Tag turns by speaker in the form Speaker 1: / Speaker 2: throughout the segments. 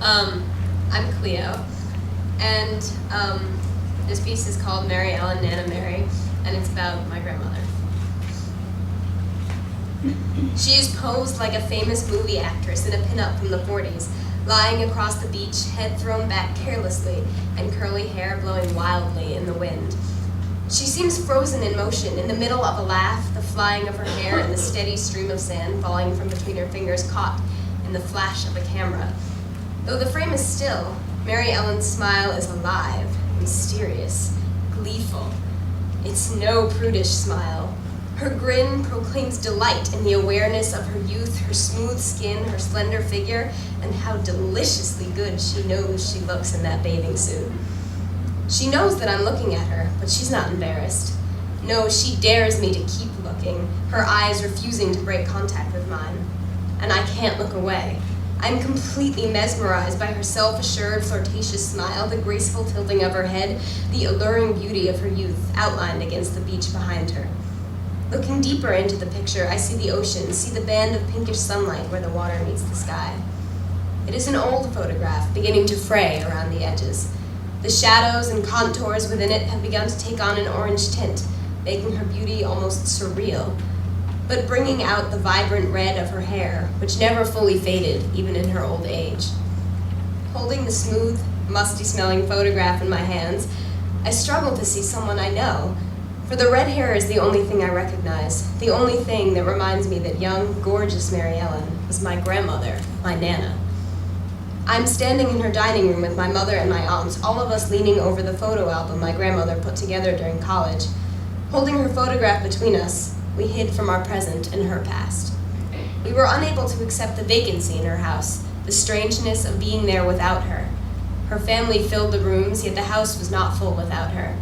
Speaker 1: I'm Clio, and this piece is called Mary Ellen, Nana Mary, and it's about my grandmother. She is posed like a famous movie actress in a pinup from the 40s, lying across the beach, head thrown back carelessly, and curly hair blowing wildly in the wind. She seems frozen in motion, in the middle of a laugh, the flying of her hair and the steady stream of sand falling from between her fingers caught in the flash of a camera. Though the frame is still, Mary Ellen's smile is alive, mysterious, gleeful. It's no prudish smile. Her grin proclaims delight in the awareness of her youth, her smooth skin, her slender figure, and how deliciously good she knows she looks in that bathing suit. She knows that I'm looking at her, but she's not embarrassed. No, she dares me to keep looking, her eyes refusing to break contact with mine. And I can't look away. I'm completely mesmerized by her self-assured, flirtatious smile, the graceful tilting of her head, the alluring beauty of her youth outlined against the beach behind her. Looking deeper into the picture, I see the ocean, see the band of pinkish sunlight where the water meets the sky. It is an old photograph, beginning to fray around the edges. The shadows and contours within it have begun to take on an orange tint, making her beauty almost surreal, but bringing out the vibrant red of her hair, which never fully faded, even in her old age. Holding the smooth, musty-smelling photograph in my hands, I struggle to see someone I know, for the red hair is the only thing I recognize, the only thing that reminds me that young, gorgeous Mary Ellen was my grandmother, my Nana. I'm standing in her dining room with my mother and my aunt, all of us leaning over the photo album my grandmother put together during college. Holding her photograph between us, we hid from our present and her past. We were unable to accept the vacancy in her house, the strangeness of being there without her. Her family filled the rooms, yet the house was not full without her.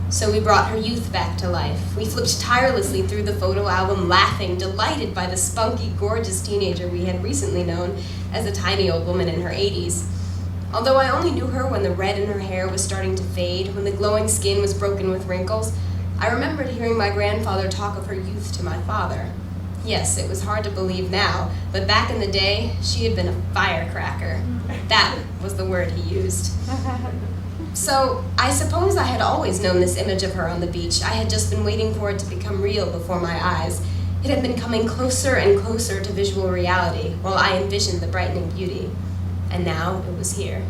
Speaker 1: So we brought her youth back to life. We flipped tirelessly through the photo album, laughing, delighted by the spunky, gorgeous teenager we had recently known as a tiny old woman in her 80s. Although I only knew her when the red in her hair was starting to fade, when the glowing skin was broken with wrinkles, I remembered hearing my grandfather talk of her youth to my father. Yes, it was hard to believe now, but back in the day, she had been a firecracker. That was the word he used. So, I suppose I had always known this image of her on the beach. I had just been waiting for it to become real before my eyes. It had been coming closer and closer to visual reality while I envisioned the brightening beauty. And now it was here.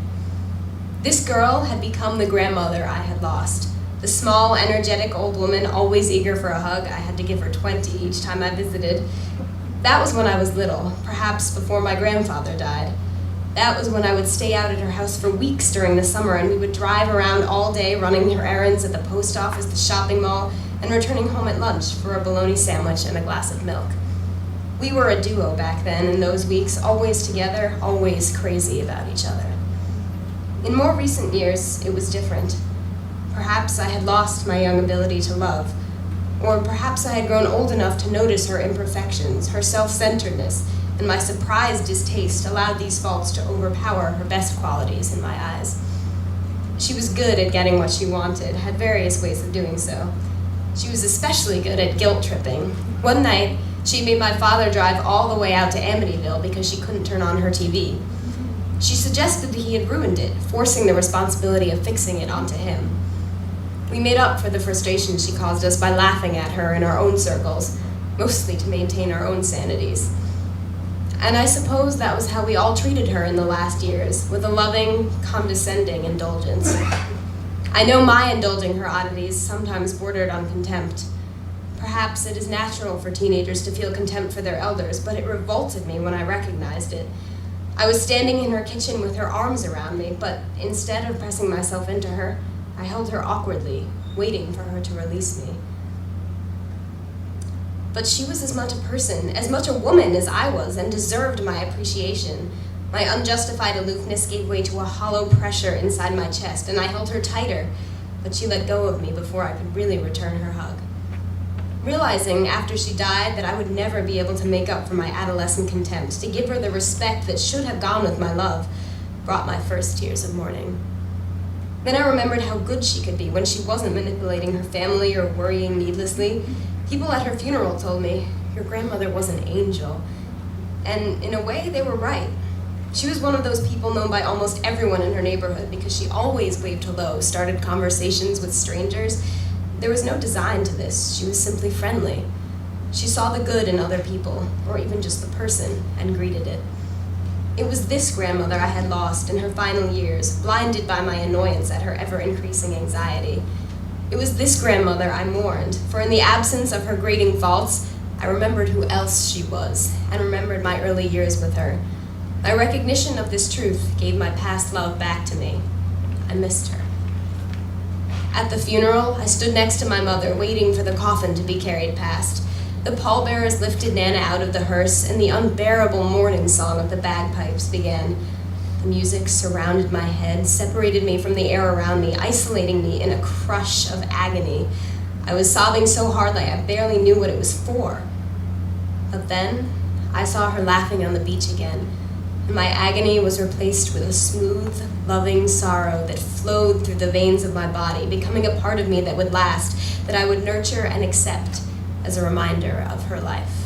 Speaker 1: This girl had become the grandmother I had lost. The small, energetic old woman, always eager for a hug. I had to give her 20 each time I visited. That was when I was little, perhaps before my grandfather died. That was when I would stay out at her house for weeks during the summer, and we would drive around all day running her errands at the post office, the shopping mall, and returning home at lunch for a bologna sandwich and a glass of milk. We were a duo back then in those weeks, always together, always crazy about each other. In more recent years, it was different. Perhaps I had lost my young ability to love, or perhaps I had grown old enough to notice her imperfections, her self-centeredness, and my surprised distaste allowed these faults to overpower her best qualities in my eyes. She was good at getting what she wanted, had various ways of doing so. She was especially good at guilt tripping. One night, she made my father drive all the way out to Amityville because she couldn't turn on her TV. She suggested that he had ruined it, forcing the responsibility of fixing it onto him. We made up for the frustration she caused us by laughing at her in our own circles, mostly to maintain our own sanities. And I suppose that was how we all treated her in the last years, with a loving, condescending indulgence. I know my indulging her oddities sometimes bordered on contempt. Perhaps it is natural for teenagers to feel contempt for their elders, but it revolted me when I recognized it. I was standing in her kitchen with her arms around me, but instead of pressing myself into her, I held her awkwardly, waiting for her to release me. But she was as much a person, as much a woman as I was, and deserved my appreciation. My unjustified aloofness gave way to a hollow pressure inside my chest, and I held her tighter, but she let go of me before I could really return her hug. Realizing after she died that I would never be able to make up for my adolescent contempt, to give her the respect that should have gone with my love, brought my first tears of mourning. Then I remembered how good she could be when she wasn't manipulating her family or worrying needlessly. People at her funeral told me, "Your grandmother was an angel." And in a way, they were right. She was one of those people known by almost everyone in her neighborhood because she always waved hello, started conversations with strangers. There was no design to this. She was simply friendly. She saw the good in other people, or even just the person, and greeted it. It was this grandmother I had lost in her final years, blinded by my annoyance at her ever-increasing anxiety. It was this grandmother I mourned, for in the absence of her grating faults, I remembered who else she was, and remembered my early years with her. My recognition of this truth gave my past love back to me. I missed her. At the funeral, I stood next to my mother, waiting for the coffin to be carried past. The pallbearers lifted Nana out of the hearse, and the unbearable mourning song of the bagpipes began. The music surrounded my head, separated me from the air around me, isolating me in a crush of agony. I was sobbing so hard that I barely knew what it was for. But then, I saw her laughing on the beach again, and my agony was replaced with a smooth, loving sorrow that flowed through the veins of my body, becoming a part of me that would last, that I would nurture and accept as a reminder of her life.